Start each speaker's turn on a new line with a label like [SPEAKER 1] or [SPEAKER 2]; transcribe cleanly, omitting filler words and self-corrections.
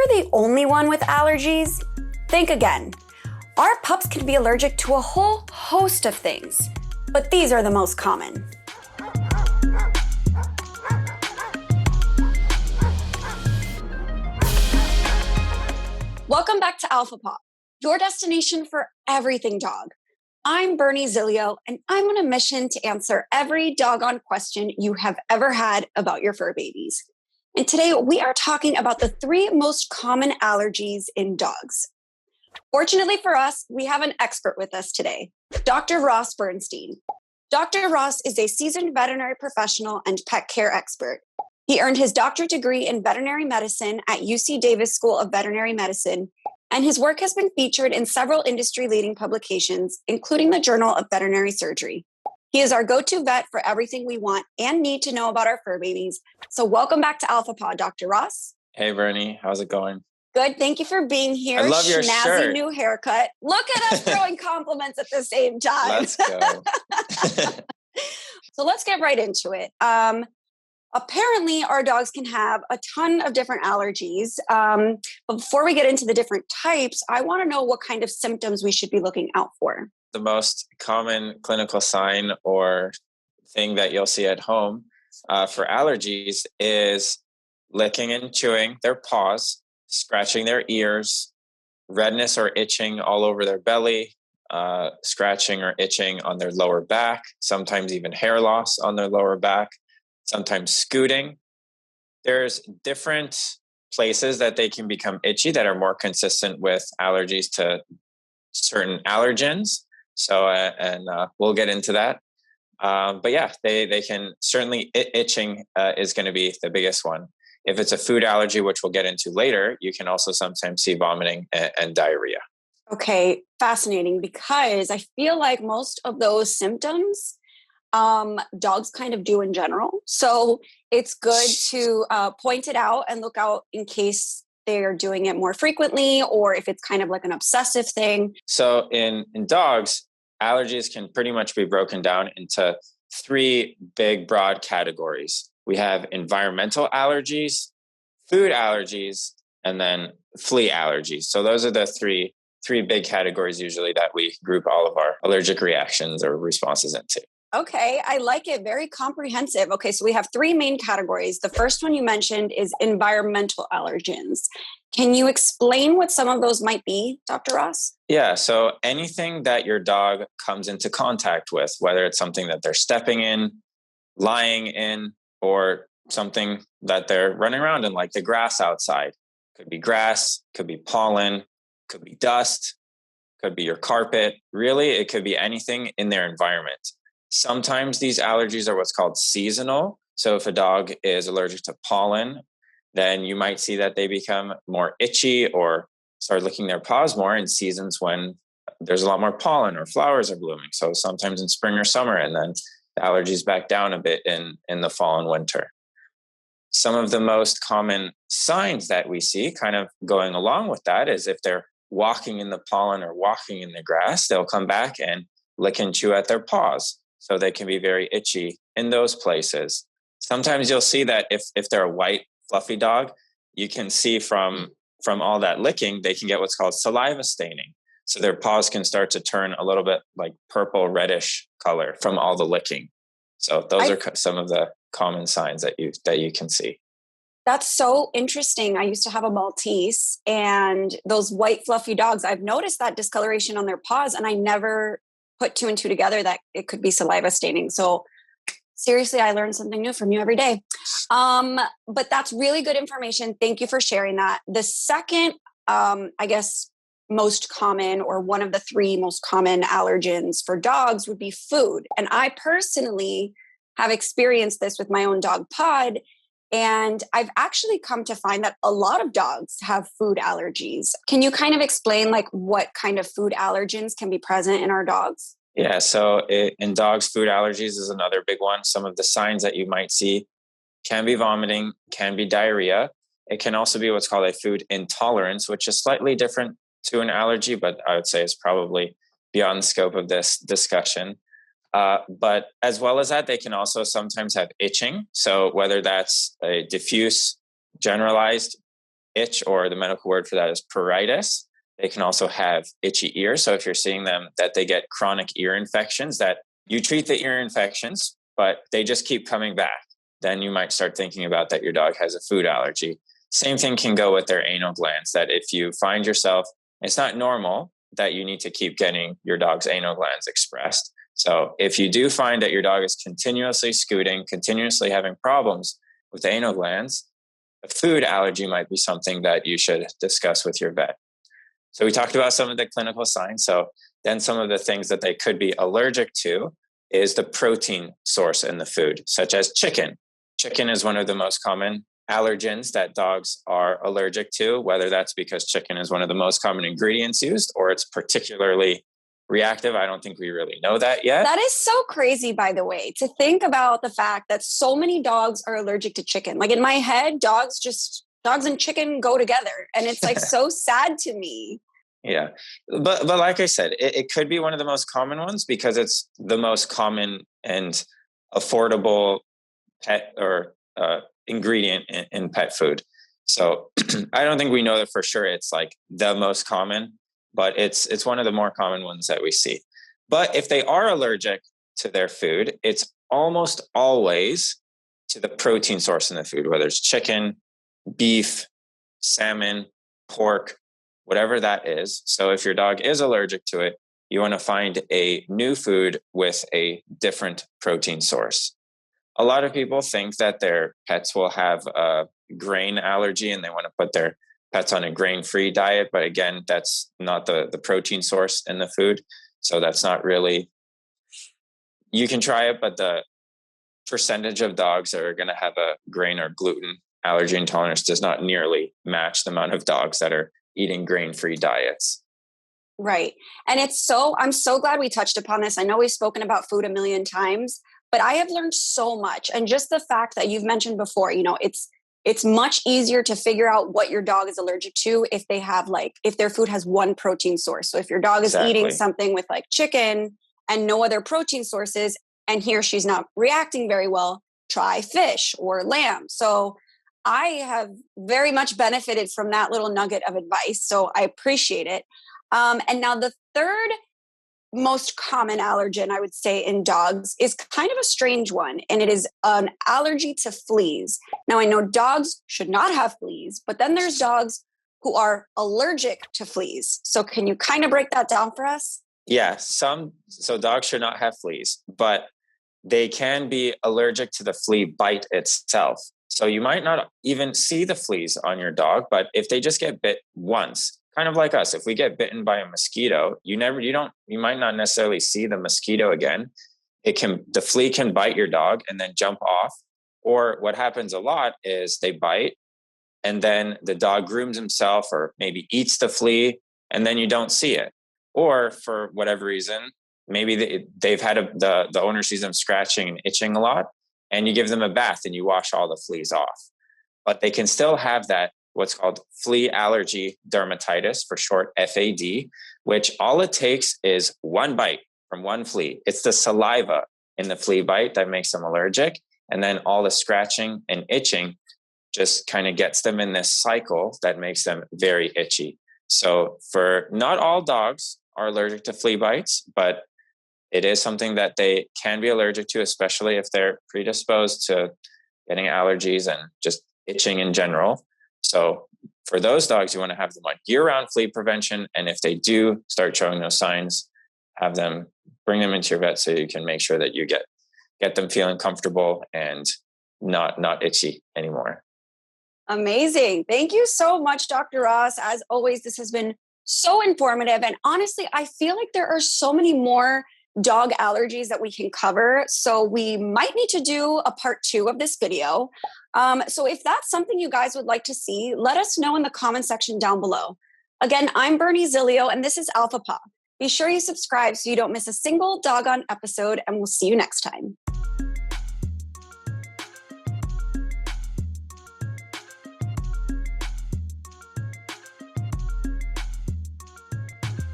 [SPEAKER 1] you're the only one with allergies, think again. Our pups can be allergic to a whole host of things, but these are the most common. Welcome back to Alpha Pop, your destination for everything dog. I'm Bernie Zilio, and I'm on a mission to answer every doggone question you have ever had about your fur babies. And today we are talking about the 3 most common allergies in dogs. Fortunately for us, we have an expert with us today, Dr. Ross Bernstein. Dr. Ross is a seasoned veterinary professional and pet care expert. He earned his doctorate degree in veterinary medicine at UC Davis School of Veterinary Medicine, and his work has been featured in several industry-leading publications, including the Journal of Veterinary Surgery. He is our go-to vet for everything we want and need to know about our fur babies. So welcome back to Alpha Pod, Dr. Ross.
[SPEAKER 2] Hey, Bernie. How's it going?
[SPEAKER 1] Good. Thank you for being here.
[SPEAKER 2] I love your
[SPEAKER 1] Snazzy
[SPEAKER 2] shirt.
[SPEAKER 1] New haircut. Look at us throwing compliments at the same time.
[SPEAKER 2] Let's go.
[SPEAKER 1] So let's get right into it. Apparently, our dogs can have a ton of different allergies. But before we get into the different types, I want to know what kind of symptoms we should be looking out for.
[SPEAKER 2] The most common clinical sign or thing that you'll see at home for allergies is licking and chewing their paws, scratching their ears, redness or itching all over their belly, scratching or itching on their lower back, sometimes even hair loss on their lower back, sometimes scooting. There's different places that they can become itchy that are more consistent with allergies to certain allergens. So, we'll get into that. But yeah, they can certainly, itching is going to be the biggest one. If it's a food allergy, which we'll get into later, you can also sometimes see vomiting and diarrhea.
[SPEAKER 1] Okay, fascinating, because I feel like most of those symptoms dogs kind of do in general. So it's good to point it out and look out in case they're doing it more frequently or if it's kind of like an obsessive thing.
[SPEAKER 2] So in dogs, allergies can pretty much be broken down into 3 big, broad categories. We have environmental allergies, food allergies, and then flea allergies. So those are the three big categories usually that we group all of our allergic reactions or responses into.
[SPEAKER 1] Okay, I like it. Very comprehensive. Okay, so we have 3 main categories. The first one you mentioned is environmental allergens. Can you explain what some of those might be, Dr. Ross?
[SPEAKER 2] Yeah, so anything that your dog comes into contact with, whether it's something that they're stepping in, lying in, or something that they're running around in, like the grass outside. Could be grass, could be pollen, could be dust, could be your carpet. Really, it could be anything in their environment. Sometimes these allergies are what's called seasonal. So if a dog is allergic to pollen, then you might see that they become more itchy or start licking their paws more in seasons when there's a lot more pollen or flowers are blooming. So sometimes in spring or summer, and then the allergies back down a bit in the fall and winter. Some of the most common signs that we see kind of going along with that is if they're walking in the pollen or walking in the grass, they'll come back and lick and chew at their paws. So they can be very itchy in those places. Sometimes you'll see that if they're a white, fluffy dog, you can see from all that licking, they can get what's called saliva staining. So their paws can start to turn a little bit like purple, reddish color from all the licking. So those are some of the common signs that you can see.
[SPEAKER 1] That's so interesting. I used to have a Maltese, and those white, fluffy dogs, I've noticed that discoloration on their paws, and I never put 2 and 2 together that it could be saliva staining. So seriously, I learn something new from you every day. But that's really good information. Thank you for sharing that. The second, I guess, most common, or one of the 3 most common allergens for dogs would be food. And I personally have experienced this with my own dog Pod. And I've actually come to find that a lot of dogs have food allergies. Can you kind of explain like what kind of food allergens can be present in our dogs?
[SPEAKER 2] Yeah, so in dogs, food allergies is another big one. Some of the signs that you might see can be vomiting, can be diarrhea. It can also be what's called a food intolerance, which is slightly different to an allergy, but I would say it's probably beyond the scope of this discussion. But as well as that, they can also sometimes have itching. So whether that's a diffuse, generalized itch, or the medical word for that is pruritus. They can also have itchy ears. So if you're seeing them that they get chronic ear infections, that you treat the ear infections, but they just keep coming back, then you might start thinking about that your dog has a food allergy. Same thing can go with their anal glands, that if you find yourself, it's not normal that you need to keep getting your dog's anal glands expressed. So if you do find that your dog is continuously scooting, continuously having problems with the anal glands, a food allergy might be something that you should discuss with your vet. So we talked about some of the clinical signs. So then some of the things that they could be allergic to is the protein source in the food, such as chicken. Chicken is one of the most common allergens that dogs are allergic to, whether that's because chicken is one of the most common ingredients used or it's particularly reactive. I don't think we really know that yet.
[SPEAKER 1] That is so crazy, by the way, to think about the fact that so many dogs are allergic to chicken. Like in my head, dogs and chicken go together. And it's like so sad to me.
[SPEAKER 2] Yeah. But like I said, it could be one of the most common ones because it's the most common and affordable pet or ingredient in pet food. So I don't think we know that for sure it's like the most common, but it's one of the more common ones that we see. But if they are allergic to their food, it's almost always to the protein source in the food, whether it's chicken, beef, salmon, pork, whatever that is. So if your dog is allergic to it, you want to find a new food with a different protein source. A lot of people think that their pets will have a grain allergy and they want to put their pets on a grain-free diet. But again, that's not the protein source in the food. So that's not really, you can try it, but the percentage of dogs that are going to have a grain or gluten allergy intolerance does not nearly match the amount of dogs that are eating grain-free diets.
[SPEAKER 1] Right. And I'm so glad we touched upon this. I know we've spoken about food a million times, but I have learned so much. And just the fact that you've mentioned before, it's much easier to figure out what your dog is allergic to if if their food has one protein source. So if your dog is eating something with like chicken and no other protein sources, and he or she's not reacting very well, try fish or lamb. So I have very much benefited from that little nugget of advice. So I appreciate it. And now the third most common allergen, I would say, in dogs is kind of a strange one, and it is an allergy to fleas. Now, I know dogs should not have fleas, but then there's dogs who are allergic to fleas. So can you kind of break that down for us?
[SPEAKER 2] Yeah, so dogs should not have fleas, but they can be allergic to the flea bite itself. So you might not even see the fleas on your dog, but if they just get bit once, kind of like us, if we get bitten by a mosquito, you might not necessarily see the mosquito again. The flea can bite your dog and then jump off. Or what happens a lot is they bite and then the dog grooms himself or maybe eats the flea and then you don't see it. Or for whatever reason, maybe they've had the owner sees them scratching and itching a lot and you give them a bath and you wash all the fleas off. But they can still have that what's called flea allergy dermatitis, for short FAD, which all it takes is one bite from one flea. It's the saliva in the flea bite that makes them allergic. And then all the scratching and itching just kind of gets them in this cycle that makes them very itchy. So for not all dogs are allergic to flea bites, but it is something that they can be allergic to, especially if they're predisposed to getting allergies and just itching in general. So for those dogs, you want to have them on year-round flea prevention. And if they do start showing those signs, bring them into your vet so you can make sure that you get them feeling comfortable and not itchy anymore.
[SPEAKER 1] Amazing. Thank you so much, Dr. Ross. As always, this has been so informative. And honestly, I feel like there are so many more dog allergies that we can cover. So we might need to do a part 2 of this video. So if that's something you guys would like to see, let us know in the comment section down below. Again, I'm Bernie Zilio, and this is Alpha Paw. Be sure you subscribe so you don't miss a single doggone episode, and we'll see you next time.